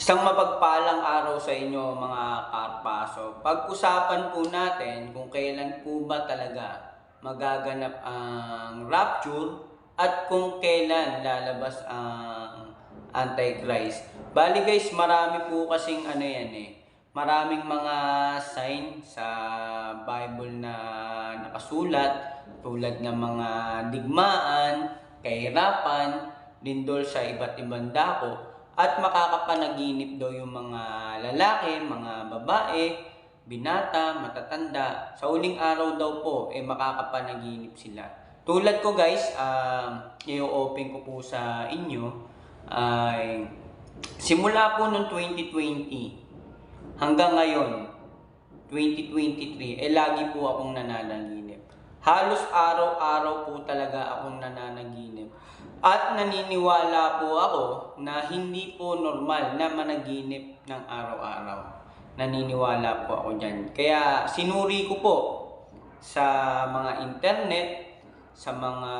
Isang mapagpalang araw sa inyo mga karpaso. Pag-usapan po natin kung kailan po ba talaga magaganap ang rapture at kung kailan lalabas ang Antichrist. Bali guys, marami po kasing maraming mga sign sa Bible na nakasulat tulad ng mga digmaan, kahirapan, lindol sa iba't ibang dako at makakapanaginip daw yung mga lalaki, mga babae, binata, matatanda. Sa uling araw daw po, makakapanaginip sila. Tulad ko guys, i-open ko po sa inyo, ay simula po noong 2020 hanggang ngayon, 2023, lagi po akong nananaginip. Halos araw-araw po talaga akong nananaginip. At naniniwala po ako na hindi po normal na managinip ng araw-araw. Naniniwala po ako dyan. Kaya sinuri ko po sa mga internet, sa mga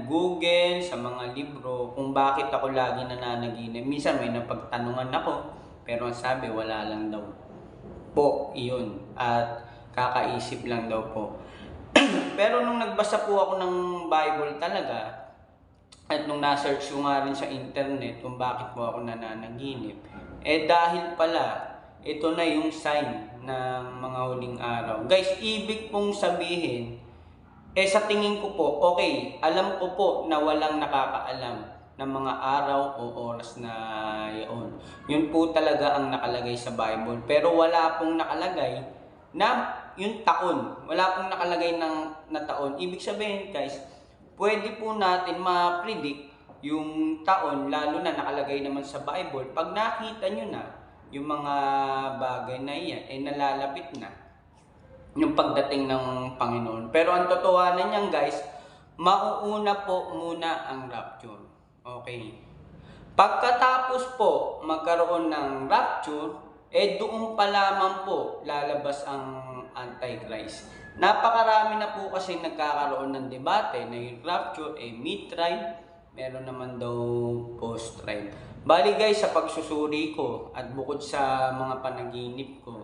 Google, sa mga libro, kung bakit ako lagi nananaginip. Minsan may napagtanungan ako, pero ang sabi wala lang daw po iyon. At kakaisip lang daw po. Pero nung nagbasa po ako ng Bible talaga, at nung na-search ko nga rin sa internet kung bakit po ako nananaginip, dahil pala, ito na yung sign ng mga huling araw. Guys, ibig pong sabihin, sa tingin ko po, okay, alam ko po na walang nakakaalam ng mga araw o oras na yun. Yun po talaga ang nakalagay sa Bible. Pero wala pong nakalagay na yung taon. Wala pong nakalagay na taon. Ibig sabihin, guys, pwede po natin ma-predict yung taon, lalo na nakalagay naman sa Bible. Pag nakita nyo na yung mga bagay na yan, nalalapit na yung pagdating ng Panginoon. Pero ang totohanan niyan guys, mauuna po muna ang rapture. Okay. Pagkatapos po magkaroon ng rapture, doon pa lamang po lalabas ang Antichrist. Napakarami na po kasi nagkakaroon ng debate na yung rapture mid-tribe, meron naman daw post-tribe. Bali guys, sa pagsusuri ko at bukod sa mga panaginip ko,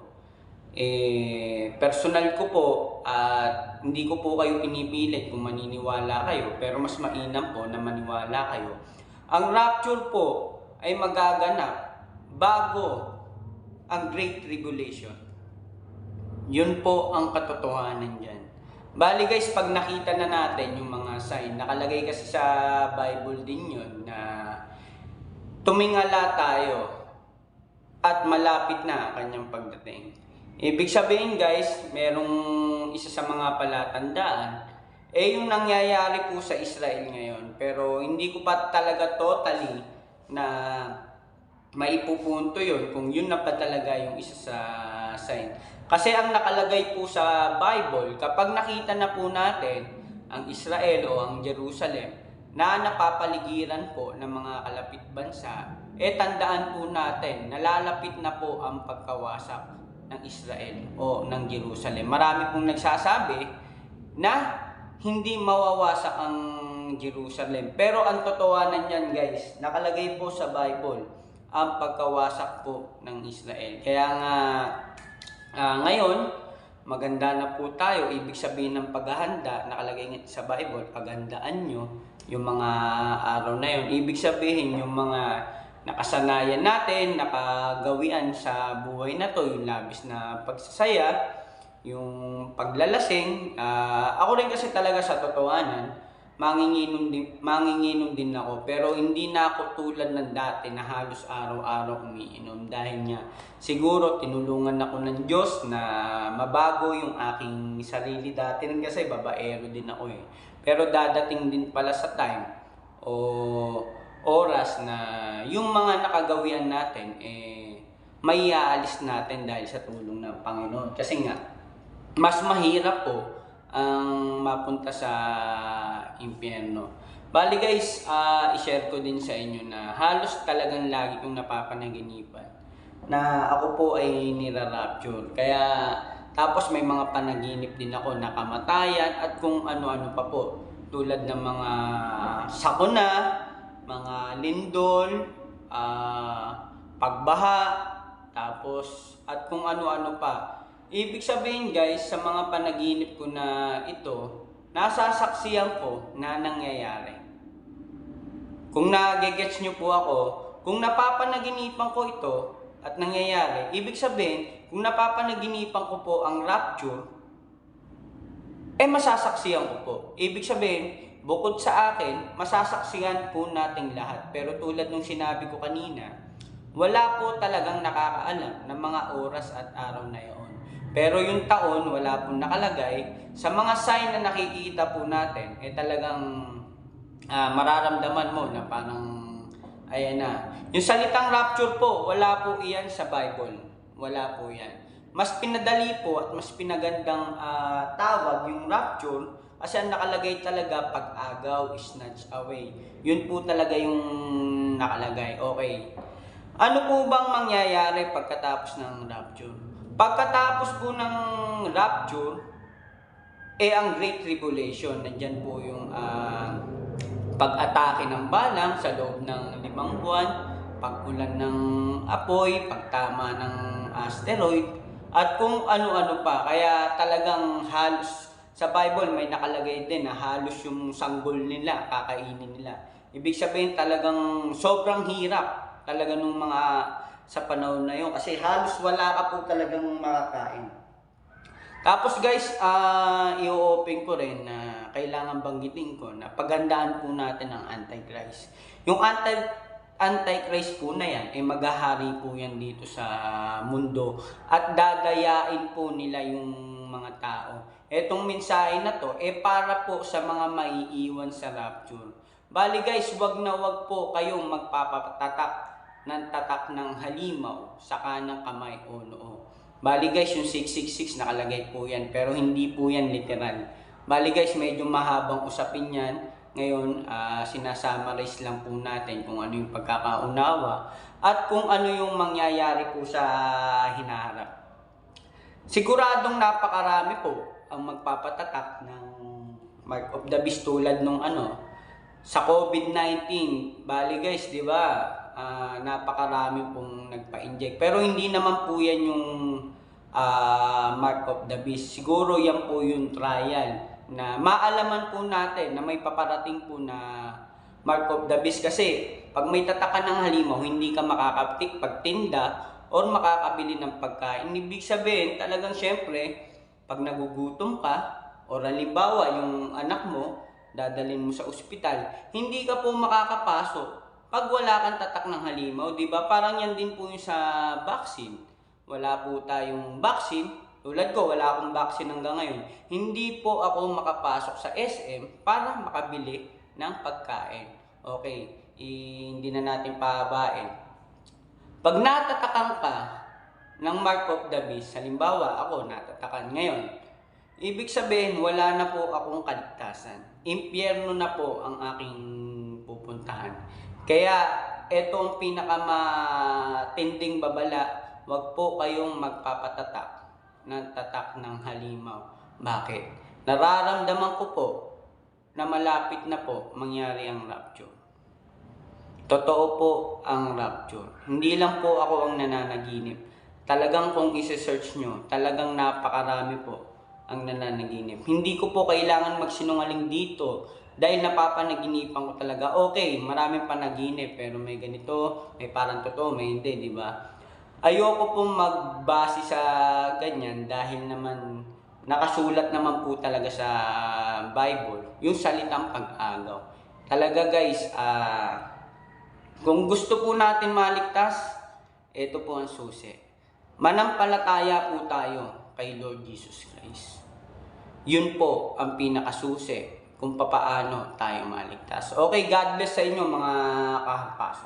personal ko po at hindi ko po kayo pinipilit kung maniniwala kayo, pero mas mainam po na maniwala kayo. Ang rapture po ay magaganap bago ang Great Tribulation. Yun po ang katotohanan dyan. Bali guys, pag nakita na natin yung mga sign, nakalagay kasi sa Bible din yun na tumingala tayo at malapit na ang kanyang pagdating. Ibig sabihin guys, merong isa sa mga palatandaan, yung nangyayari po sa Israel ngayon. Pero hindi ko pa talaga totally na maipupunto yun kung yun na pa talaga yung isa sa sign. Kasi ang nakalagay po sa Bible, kapag nakita na po natin ang Israel o ang Jerusalem na napapaligiran po ng mga kalapit bansa, tandaan po natin, nalalapit na po ang pagkawasak ng Israel o ng Jerusalem. Marami pong nagsasabi na hindi mawawasak ang Jerusalem. Pero ang totohanan yan guys, nakalagay po sa Bible ang pagkawasak po ng Israel. Kaya nga, ngayon, maganda na po tayo. Ibig sabihin ng paghahanda, nakalagay sa Bible, paghandaan nyo yung mga araw na yun. Ibig sabihin yung mga nakasanayan natin, nakagawian sa buhay na to, yung labis na pagsasaya, yung paglalasing. Ako rin kasi talaga sa totohanan, manginginom din ako, pero hindi na ako tulad ng dati na halos araw-araw umiinom dahil nga siguro tinulungan ako ng Diyos na mabago yung aking sarili. Dati rin kasi babaero din ako pero dadating din pala sa time o oras na yung mga nakagawian natin may aalis natin dahil sa tulong ng Panginoon. Kasi nga mas mahirap po ang mapunta sa impyerno. Bali guys, i-share ko din sa inyo na halos talagang lagi kong napapanaginipan na ako po ay nira-rapture. Kaya tapos may mga panaginip din ako na kamatayan at kung ano-ano pa po. Tulad ng mga sakuna, mga lindol, pagbaha, tapos at kung ano-ano pa. Ibig sabihin guys, sa mga panaginip ko na ito, nasasaksiyan ko na nangyayari. Kung nagigets nyo po ako, kung napapanaginipan ko ito at nangyayari, ibig sabihin, kung napapanaginipan ko po ang rapture, masasaksiyan ko po. Ibig sabihin, bukod sa akin, masasaksiyan po nating lahat. Pero tulad nung sinabi ko kanina, wala po talagang nakakaalam ng mga oras at araw na yun. Pero yung taon, wala po nakalagay. Sa mga sign na nakikita po natin, talagang mararamdaman mo na parang, ayan na. Yung salitang rapture po, wala po iyan sa Bible. Wala po yan. Mas pinadali po at mas pinagandang tawag yung rapture kasi ang nakalagay talaga pag-agaw, snatch away. Yun po talaga yung nakalagay. Okay. Ano po bang mangyayari pagkatapos ng rapture? Pagkatapos po ng rapture, ang Great Tribulation. Nandyan po yung pag-atake ng balang sa loob ng 5 buwan, pag-ulan ng apoy, pagtama ng asteroid, at kung ano-ano pa. Kaya talagang halos sa Bible may nakalagay din na halos yung sanggol nila, kakainin nila. Ibig sabihin talagang sobrang hirap talaga nung mga sa panahon na yun kasi halos wala ka po talagang makakain. Tapos guys, i-open ko rin na kailangan banggitin ko na pagandaan po natin ang Antichrist. Yung Antichrist po na yan, maghahari po yan dito sa mundo at dadayain po nila yung mga tao. Etong mensahe na to, para po sa mga maiiwan sa rapture. Bali guys, wag na wag po kayong magpapatatak ng tatak ng halimaw sa kanang kamay o noo. Bali guys, yung 666 nakalagay po yan, pero hindi po yan literal. Bali guys, medyo mahabang usapin yan. Ngayon, sinasummarize lang po natin kung ano yung pagkakaunawa at kung ano yung mangyayari po sa hinaharap. Siguradong napakarami po ang magpapatatak ng Mark of the Beast tulad nung sa COVID-19. Bali guys, di ba? Napakarami pong nagpa-inject. Pero hindi naman po yan yung Mark of the Beast. Siguro yan po yung trial na maalaman po natin na may paparating po na Mark of the Beast. Kasi pag may tatakan ng halimaw, hindi ka makakaptik pagtinda or makakabili ng pagkain. Ibig sabihin, talagang syempre, pag nagugutom ka, or halimbawa yung anak mo, dadalhin mo sa ospital, hindi ka po makakapasok pag wala kang tatak ng halimaw, di ba? Parang yan din po yung sa vaccine. Wala po tayong vaccine. Tulad ko, wala akong vaccine hanggang ngayon. Hindi po ako makapasok sa SM para makabili ng pagkain. Okay, hindi na natin pahabain. Pag natatakan ka ng Mark of the Beast, halimbawa ako natatakan ngayon, ibig sabihin wala na po akong kaligtasan. Impyerno na po ang aking pupuntahan. Kaya ito ang pinakamatinding babala, wag po kayong magpapatatak ng tatak ng halimaw. Bakit? Nararamdaman ko po na malapit na po mangyari ang rapture. Totoo po ang rapture. Hindi lang po ako ang nananaginip. Talagang kung isi-search nyo, talagang napakarami po ang nananaginip. Hindi ko po kailangan magsinungaling dito dahil napapanaginipan ko talaga. Okay, maraming panaginip pero may ganito, may parang totoo, may hindi, di ba? Ayoko pong magbase sa ganyan dahil naman nakasulat naman po talaga sa Bible yung salitang pag-agaw. Talaga guys, kung gusto po natin maligtas, ito po ang susi. Manampalataya po tayo kay Lord Jesus Christ. Yun po ang pinakasusi kung papaano tayo maligtas. Okay, God bless sa inyo mga kahampaso.